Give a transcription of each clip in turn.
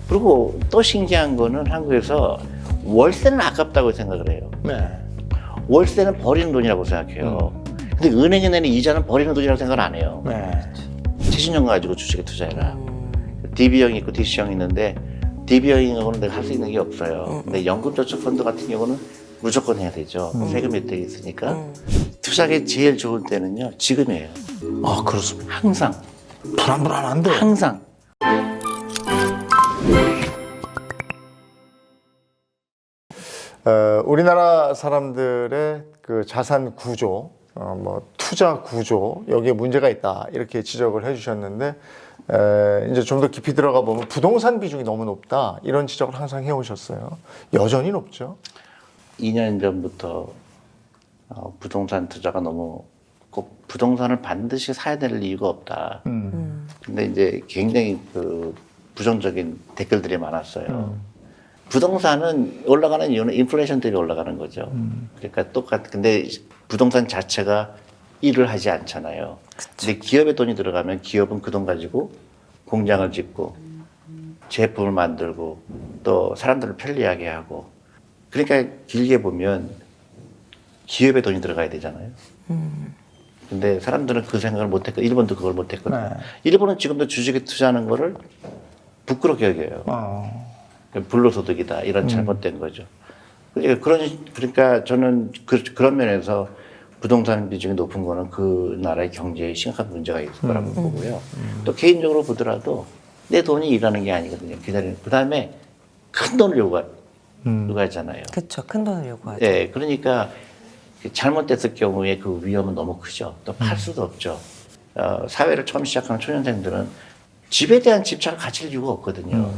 그리고 또 신기한 거는 한국에서 월세는 아깝다고 생각을 해요. 네. 월세는 버리는 돈이라고 생각해요. 근데 은행에 내는 이자는 버리는 돈이라고 생각을 안 해요. 네. 최신형 가지고 주식에 투자해라. DB형이 있고 DC형이 있는데 DB형하고는 내가 할 수 있는 게 없어요. 근데 연금저축펀드 같은 경우는 무조건 해야 되죠. 세금 혜택이 있으니까. 투자하기 제일 좋은 때는요, 지금이에요. 아, 그렇습니다. 항상. 불안불안한데. 항상. 우리나라 사람들의 그 자산 구조, 뭐 투자 구조 여기에 문제가 있다 이렇게 지적을 해주셨는데 이제 좀 더 깊이 들어가 보면 부동산 비중이 너무 높다 이런 지적을 항상 해오셨어요. 여전히 높죠. 2년 전부터 부동산 투자가 너무 꼭 부동산을 반드시 사야 될 이유가 없다. 근데 이제 굉장히 그 부정적인 댓글들이 많았어요. 부동산은 올라가는 이유는 인플레이션 때문에 올라가는 거죠. 그러니까 근데 부동산 자체가 일을 하지 않잖아요. 근데 기업에 돈이 들어가면 기업은 그 돈 가지고 공장을 짓고 제품을 만들고 또 사람들을 편리하게 하고 그러니까 길게 보면 기업에 돈이 들어가야 되잖아요. 근데 사람들은 그 생각을 못했고 일본도 그걸 못했거든요. 네. 일본은 지금도 주식에 투자하는 거를 부끄럽게 여겨요. 불로소득이다 이런 잘못된 거죠. 그러니까 저는 그런 면에서 부동산 비중이 높은 거는 그 나라의 경제에 심각한 문제가 있을 거라고 보고요. 또 개인적으로 보더라도 내 돈이 일하는 게 아니거든요. 그 다음에 큰 돈을 요구하잖아요. 그렇죠. 큰 돈을 요구하죠. 네, 그러니까 잘못됐을 경우에 그 위험은 너무 크죠. 또 팔 수도 없죠. 사회를 처음 시작하는 초년생들은 집에 대한 집착을 가질 이유가 없거든요.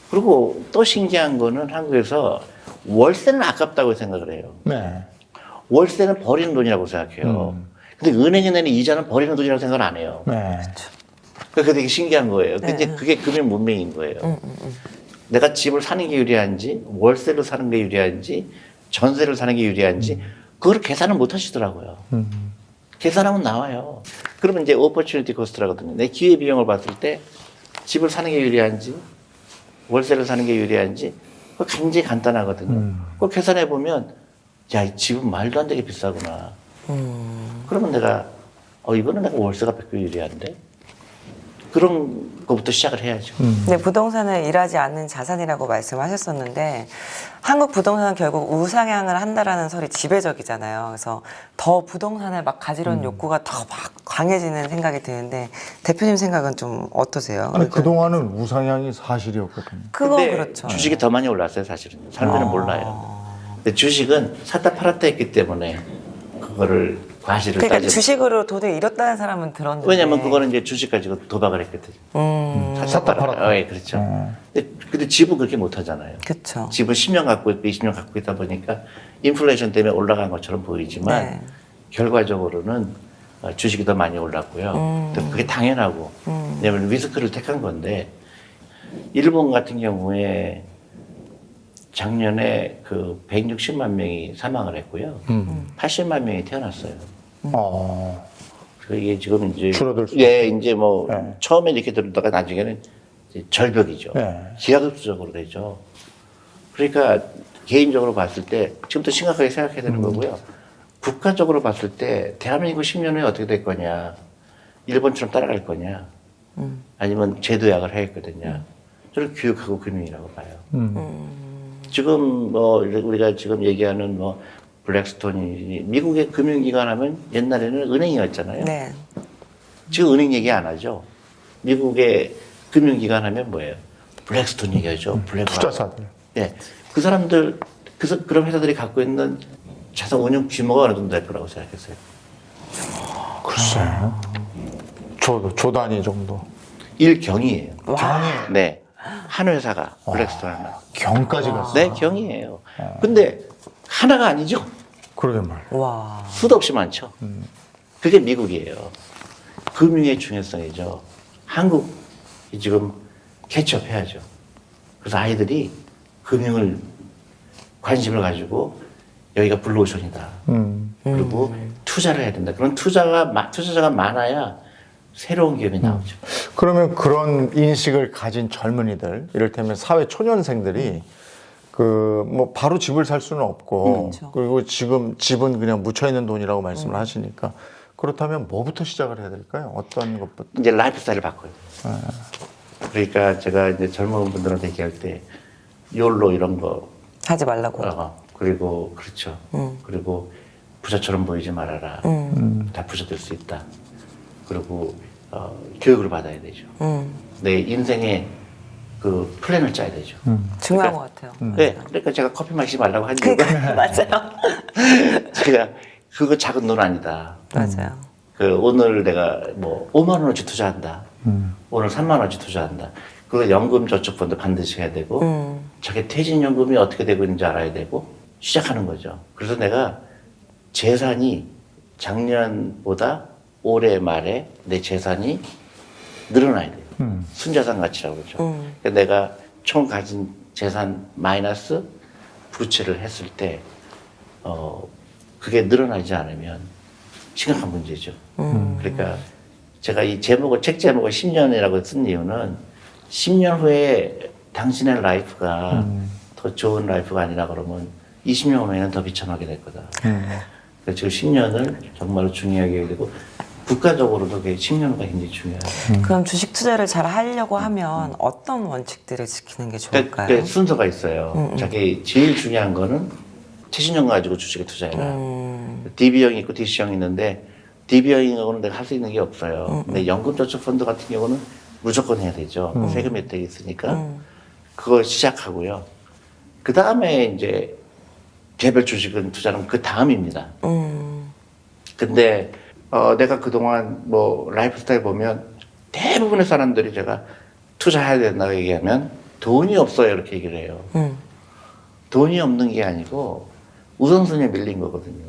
그리고 또 신기한 거는 한국에서 월세는 아깝다고 생각을 해요. 네. 월세는 버리는 돈이라고 생각해요. 근데 은행에 내는 이자는 버리는 돈이라고 생각을 안 해요. 네. 그게 되게 신기한 거예요. 네. 근데 그게 금융 문명인 거예요. 내가 집을 사는 게 유리한지, 월세로 사는 게 유리한지, 전세를 사는 게 유리한지, 그걸 계산을 못 하시더라고요. 계산하면 나와요. 그러면 이제 opportunity cost라고 하거든요. 내 기회 비용을 봤을 때 집을 사는 게 유리한지, 월세를 사는 게 유리한지, 그거 굉장히 간단하거든요. 그걸 계산해 보면, 야, 이 집은 말도 안 되게 비싸구나. 그러면 내가, 이거는 내가 월세가 100배 유리한데? 그런 것부터 시작을 해야죠. 근데 부동산은 일하지 않는 자산이라고 말씀하셨었는데 한국 부동산은 결국 우상향을 한다라는 설이 지배적이잖아요. 그래서 더 부동산을 막 가지려는 욕구가 더 막 강해지는 생각이 드는데 대표님 생각은 좀 어떠세요? 아니 그동안은 우상향이 사실이었거든요. 그건 근데 그렇죠. 주식이 더 많이 올랐어요, 사실은. 사람들은 몰라요. 근데 주식은 샀다 팔았다 했기 때문에 그거를 과실을 그러니까 따지는. 주식으로 돈을 잃었다는 사람은 들었는데 왜냐면 그거는 이제 주식 가지고 도박을 했거든요. 샀다 팔았다. 예, 그렇죠. 근데 집은 그렇게 못 하잖아요. 그렇죠. 집을 10년 갖고 있고 20년 갖고 있다 보니까 인플레이션 때문에 올라간 것처럼 보이지만 네. 결과적으로는 주식이 더 많이 올랐고요. 또 그게 당연하고 왜냐하면 리스크를 택한 건데 일본 같은 경우에 작년에 그 160만 명이 사망을 했고요. 80만 명이 태어났어요. 이게 지금 이제 줄어들 수 예, 이제 뭐 네. 처음에 이렇게 들었다가 나중에는 이제 절벽이죠. 네. 기하급수적으로 되죠. 그러니까 개인적으로 봤을 때 지금부터 심각하게 생각해야 되는 거고요. 국가적으로 봤을 때 대한민국 10년 후에 어떻게 될 거냐, 일본처럼 따라갈 거냐, 아니면 제도약을 해야겠거든요. 저는 교육하고 금융이라고 봐요. 지금 뭐 우리가 지금 얘기하는 뭐 블랙스톤이 미국의 금융기관 하면 옛날에는 은행이었잖아요. 네. 지금 은행 얘기 안 하죠. 미국의 금융기관 하면 뭐예요? 블랙스톤 얘기하죠. 블랙스톤. 투자사들. 네. 그 사람들, 그런 회사들이 갖고 있는 자산 운용 규모가 어느 정도 될 거라고 생각했어요. 글쎄요. 조 단위 정도. 일경이에요. 경이 네. 한 회사가 블랙스톤 하나. 경까지 갔어요. 네, 경이에요. 근데 하나가 아니죠. 그러게 말. 와. 수도 없이 많죠. 그게 미국이에요. 금융의 중요성이죠. 한국이 지금 캐치업해야죠. 그래서 아이들이 금융을 관심을 가지고 여기가 블루오션이다. 그리고 투자를 해야 된다. 그런 투자자가 많아야 새로운 기업이 나오죠. 그러면 그런 인식을 가진 젊은이들, 이를테면 사회 초년생들이 뭐 바로 집을 살 수는 없고, 그렇죠. 그리고 지금 집은 그냥 묻혀 있는 돈이라고 말씀을 하시니까, 그렇다면 뭐부터 시작을 해야 될까요? 어떤 것부터? 이제 라이프 스타일을 바꿔야 돼요. 그러니까 제가 이제 젊은 분들한테 얘기할 때 욜로 이런 거 하지 말라고. 그리고 그렇죠. 그리고 부자처럼 보이지 말아라. 다 부자 될 수 있다. 그리고 교육을 받아야 되죠. 내 인생의 그 플랜을 짜야 되죠. 중요한 것 같아요. 네, 그러니까 제가 커피 마시지 말라고 한 이유가 맞아요. 제가 그거 작은 돈 아니다. 맞아요. 오늘 내가 뭐 5만 원어치 투자한다. 오늘 3만 원어치 투자한다. 그 연금 저축펀드 반드시 해야 되고 자기 퇴직연금이 어떻게 되고 있는지 알아야 되고 시작하는 거죠. 그래서 내가 재산이 작년보다 올해 말에 내 재산이 늘어나야 돼요. 순자산 가치라고 그러죠. 그러니까 내가 총 가진 재산 마이너스 부채를 했을 때 그게 늘어나지 않으면 심각한 문제죠. 그러니까 제가 이 제목을 책 제목을 10년이라고 쓴 이유는 10년 후에 당신의 라이프가 더 좋은 라이프가 아니라 그러면 20년 후에는 더 비참하게 될 거다. 그래서 지금 10년을 정말로 중요하게 해야 되고 국가적으로도 그게 10년 후가 굉장히 중요해요. 그럼 주식 투자를 잘 하려고 하면 어떤 원칙들을 지키는 게 좋을까요? 그러니까 순서가 있어요. 자기 제일 중요한 거는 퇴직연금 가지고 주식에 투자해라. DB형이 있고 DC형이 있는데 DB형하고는 내가 할 수 있는 게 없어요. 근데 연금저축펀드 같은 경우는 무조건 해야 되죠. 세금 혜택이 있으니까. 그걸 시작하고요. 그 다음에 이제 개별 주식은 투자는 그 다음입니다. 근데 내가 그동안 뭐 라이프 스타일 보면 대부분의 사람들이 제가 투자해야 된다고 얘기하면 돈이 없어요 이렇게 얘기를 해요. 돈이 없는 게 아니고 우선순위에 밀린 거거든요.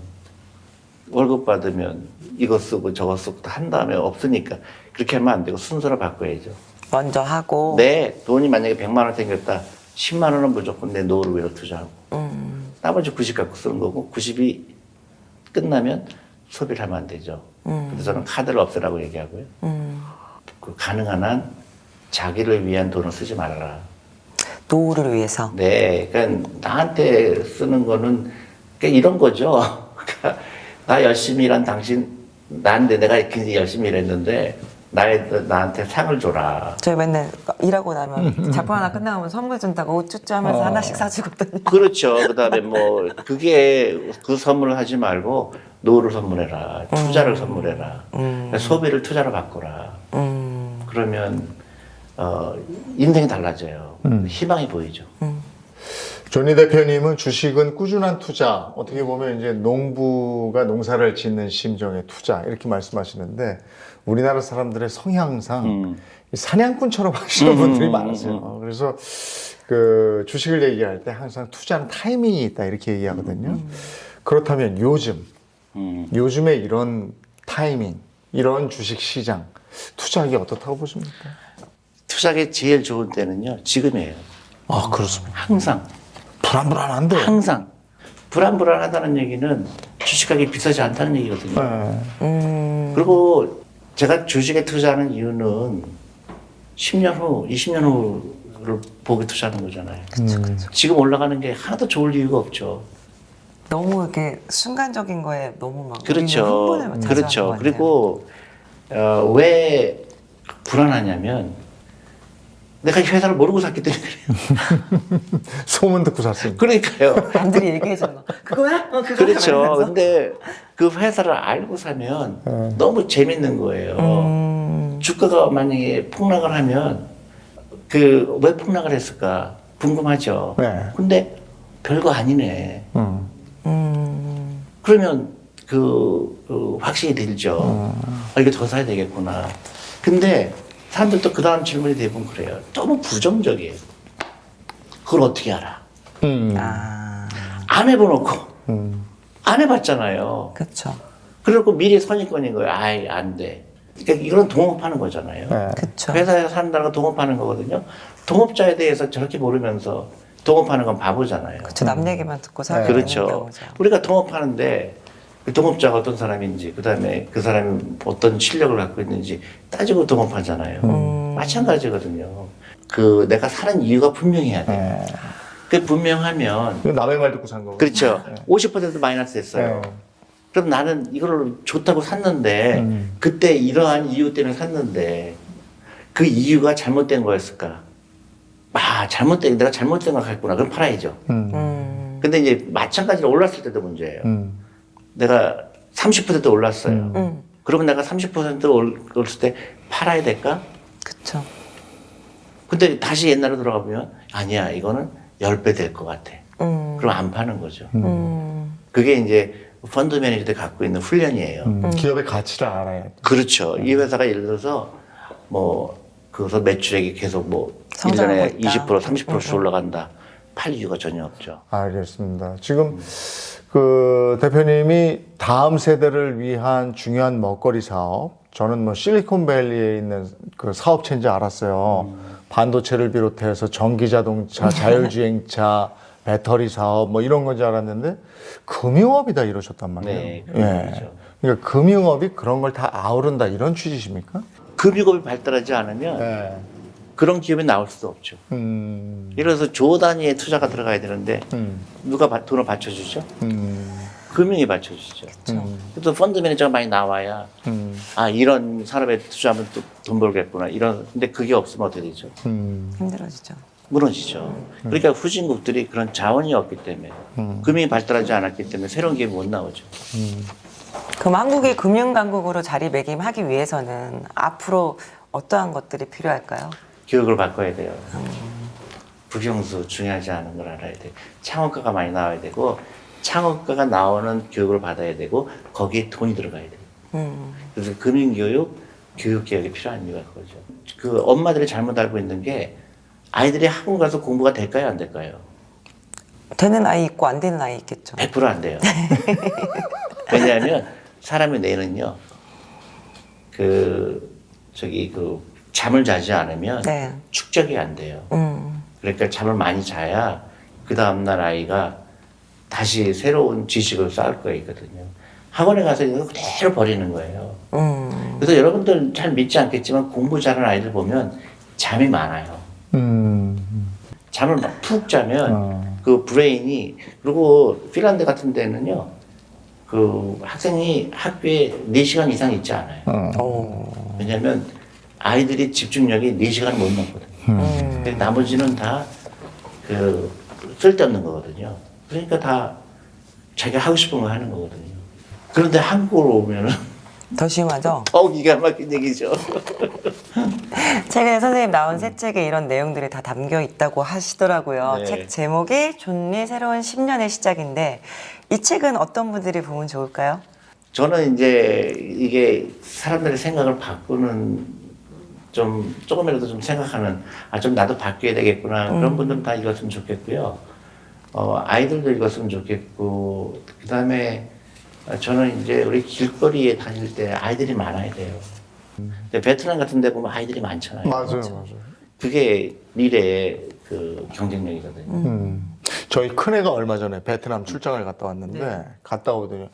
월급 받으면 이거 쓰고 저거 쓰고 다 한 다음에 없으니까 그렇게 하면 안 되고 순서를 바꿔야죠. 먼저 하고. 내 돈이 만약에 100만 원 생겼다. 10만 원은 무조건 내 노후를 위해서 투자하고 나머지 90 갖고 쓰는 거고 90이 끝나면 소비를 하면 안 되죠. 그래서 저는 카드를 없애라고 얘기하고요. 그 가능한 한 자기를 위한 돈을 쓰지 말아라. 노후를 위해서. 네, 그러니까 나한테 쓰는 거는 그러니까 이런 거죠. 그러니까 나 열심히 일한 당신, 나한테 내가 굉장히 열심히 일했는데 나한테 상을 줘라. 저희 맨날 일하고 나면 작품 하나 끝나면 선물 준다고 우쭈쭈 하면서 하나씩 사주거든요. 그렇죠. 그다음에 뭐 그게 그 선물을 하지 말고 노후를 선물해라, 투자를 선물해라, 소비를 투자로 바꿔라. 그러면 인생이 달라져요. 희망이 보이죠. 조니 대표님은 주식은 꾸준한 투자, 어떻게 보면 이제 농부가 농사를 짓는 심정의 투자 이렇게 말씀하시는데 우리나라 사람들의 성향상 이 사냥꾼처럼 하시는 분들이 많으세요. 그래서 그 주식을 얘기할 때 항상 투자는 타이밍이 있다 이렇게 얘기하거든요. 그렇다면 요즘에 이런 타이밍, 이런 주식 시장 투자하기 어떻다고 보십니까? 투자하기 제일 좋은 때는요 지금이에요. 아 그렇습니다. 항상. 불안불안한데. 항상 불안불안하다는 얘기는 주식하기 비싸지 않다는 얘기거든요. 그리고 제가 주식에 투자하는 이유는 10년 후, 20년 후를 보고 투자하는 거잖아요. 지금 올라가는 게 하나도 좋을 이유가 없죠. 너무 이렇게 순간적인 거에 너무 막 그렇죠. 우리는 흥분을 그렇죠. 자주 하는 것 그리고 왜 불안하냐면 내가 이 회사를 모르고 샀기 때문에 그래요. 소문 듣고 샀습니다. 그러니까요. 같아요. 남들이 얘기해줘요. 그거야? 그거야? 그렇죠. 이러면서. 근데 그 회사를 알고 사면 너무 재밌는 거예요. 주가가 만약에 폭락을 하면 왜 폭락을 했을까 궁금하죠. 네. 근데 별거 아니네. 그러면 확신이 들죠. 이거 더 사야 되겠구나. 근데 사람들도 그 다음 질문이 대부분 그래요. 너무 부정적이에요. 그걸 어떻게 알아? 안 해봐놓고 안 해봤잖아요. 그렇죠. 그리고 미래 선입견인 거예요. 아이 안 돼. 그러니까 이건 동업하는 거잖아요. 그렇죠. 회사에서 산다는 건 동업하는 거거든요. 동업자에 대해서 저렇게 모르면서 동업하는 건 바보잖아요. 그렇죠. 남 얘기만 듣고 살게 그렇죠. 되는 경우죠. 우리가 동업하는데 그 동업자가 어떤 사람인지, 그 다음에 그 사람이 어떤 실력을 갖고 있는지 따지고 동업하잖아요. 마찬가지거든요. 그 내가 사는 이유가 분명해야 돼요. 그 분명하면 이거 남의 말 듣고 산 거고. 그렇죠. 50% 마이너스 됐어요. 그럼 나는 이걸 좋다고 샀는데 그때 이러한 이유 때문에 샀는데 그 이유가 잘못된 거였을까? 내가 잘못된 걸 갖구나. 그럼 팔아야죠. 근데 이제 마찬가지로 올랐을 때도 문제예요. 내가 30% 올랐어요. 그러면 내가 30% 올랐을 때 팔아야 될까? 그쵸. 근데 다시 옛날로 돌아가 보면 아니야, 이거는 10배 될 것 같아. 그럼 안 파는 거죠. 그게 이제 펀드 매니저들이 갖고 있는 훈련이에요. 기업의 가치를 알아야 돼. 그렇죠. 이 회사가 예를 들어서 그래서 매출액이 계속 성장하고 1년에 있다. 20%, 30%씩 올라간다. 팔 이유가 전혀 없죠. 알겠습니다. 지금 그 대표님이 다음 세대를 위한 중요한 먹거리 사업, 저는 실리콘밸리에 있는 그 사업체인지 알았어요. 반도체를 비롯해서 전기자동차, 자율주행차, 배터리 사업 이런 건지 알았는데 금융업이다 이러셨단 말이에요. 네, 금융업이죠. 그러니까 금융업이 그런 걸 다 아우른다 이런 취지십니까? 금융업이 발달하지 않으면 네. 그런 기업이 나올 수도 없죠. 예를 들어서 조 단위의 투자가 들어가야 되는데 누가 돈을 받쳐주죠? 금융이 받쳐주죠. 그래서 펀드 매니저가 많이 나와야 이런 산업에 투자하면 또 돈 벌겠구나. 근데 그게 없으면 어떻게 되죠? 힘들어지죠. 무너지죠. 그러니까 후진국들이 그런 자원이 없기 때문에 금융이 발달하지 않았기 때문에 새로운 기업이 못 나오죠. 그럼 한국이 금융강국으로 자리매김하기 위해서는 앞으로 어떠한 것들이 필요할까요? 교육을 바꿔야 돼요. 국영수 중요하지 않은 걸 알아야 돼. 창업가가 많이 나와야 되고 창업가가 나오는 교육을 받아야 되고 거기에 돈이 들어가야 돼요. 그래서 금융교육, 교육개혁이 필요한 이유가 그거죠. 그 엄마들이 잘못 알고 있는 게 아이들이 학원 가서 공부가 될까요? 안 될까요? 되는 아이 있고 안 되는 아이 있겠죠. 100% 안 돼요. 왜냐하면 사람의 뇌는요, 잠을 자지 않으면 네. 축적이 안 돼요. 그러니까 잠을 많이 자야 그 다음날 아이가 다시 새로운 지식을 쌓을 거가 있거든요. 학원에 가서 이거 그대로 버리는 거예요. 그래서 여러분들 잘 믿지 않겠지만 공부 잘하는 아이들 보면 잠이 많아요. 잠을 막 푹 자면 그 브레인이, 그리고 핀란드 같은 데는요, 그 학생이 학교에 4시간 이상 있지 않아요. 왜냐면 아이들이 집중력이 4시간 못 넘거든요. 나머지는 다 쓸데없는 거거든요. 그러니까 다 자기가 하고 싶은 거 하는 거거든요. 그런데 한국으로 오면은 더 심하죠? 기가 막힌 얘기죠. 최근에 선생님 나온 새 책에 이런 내용들이 다 담겨 있다고 하시더라고요. 네. 책 제목이 존리 새로운 10년의 시작인데 이 책은 어떤 분들이 보면 좋을까요? 저는 이제 이게 사람들의 생각을 바꾸는, 조금이라도 좀 생각하는, 좀 나도 바뀌어야 되겠구나. 그런 분들은 다 읽었으면 좋겠고요. 아이들도 읽었으면 좋겠고, 그 다음에 저는 이제 우리 길거리에 다닐 때 아이들이 많아야 돼요. 근데 베트남 같은 데 보면 아이들이 많잖아요. 맞아요. 그게 미래의 그 경쟁력이거든요. 저희 큰애가 얼마 전에 베트남 출장을 갔다 왔는데 갔다 오더니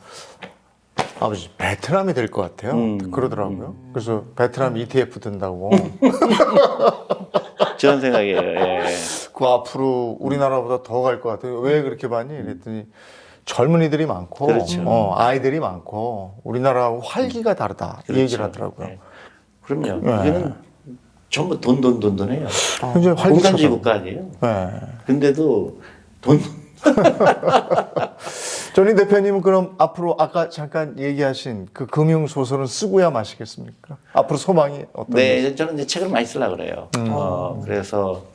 아버지 베트남이 될 것 같아요. 그러더라고요. 그래서 베트남 ETF 든다고. 저런 생각이에요. 예. 그 앞으로 우리나라보다 더 갈 것 같아요. 왜 그렇게 많이? 그랬더니 젊은이들이 많고, 그렇죠. 아이들이 많고, 우리나라하고 활기가 다르다. 이 그렇죠. 얘기를 하더라고요. 예. 그럼요. 네. 여기는 전부 돈해요. 굉장히 활기차다. 공산주의 국가 아니에요. 네. 근데도 돈. 전희 대표님은 그럼 앞으로 아까 잠깐 얘기하신 그 금융 소설은 쓰고야 마시겠습니까? 앞으로 소망이 어떤? 네, 저는 이제 책을 많이 쓰려고 그래요. 그래서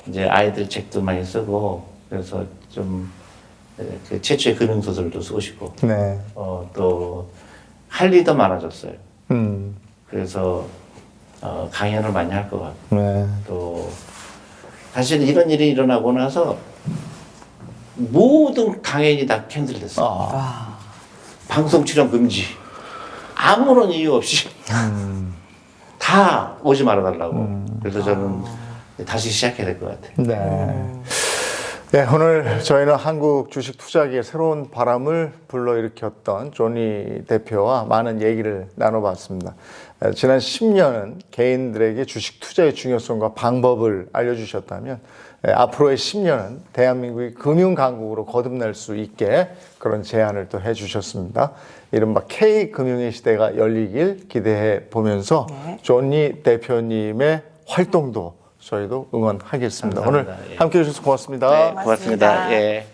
이제 아이들 책도 많이 쓰고, 그래서 그 최초의 금융 소설도 쓰고 싶고, 네. 또 할 일이 더 많아졌어요. 음. 그래서 강연을 많이 할 것 같고, 네. 또 사실 이런 일이 일어나고 나서 모든 강연이 다 캔슬됐어요. 방송 출연 금지. 아무런 이유 없이 다 오지 말아달라고. 그래서 저는 다시 시작해야 될 것 같아요. 네. 네, 오늘 저희는 한국 주식 투자계에 새로운 바람을 불러일으켰던 조니 대표와 많은 얘기를 나눠봤습니다. 지난 10년은 개인들에게 주식 투자의 중요성과 방법을 알려주셨다면 앞으로의 10년은 대한민국이 금융강국으로 거듭날 수 있게 그런 제안을 또 해주셨습니다. 이른바 K금융의 시대가 열리길 기대해 보면서 조니 대표님의 활동도 저희도 응원하겠습니다. 감사합니다. 오늘 예. 함께해 주셔서 고맙습니다. 네, 고맙습니다. 예.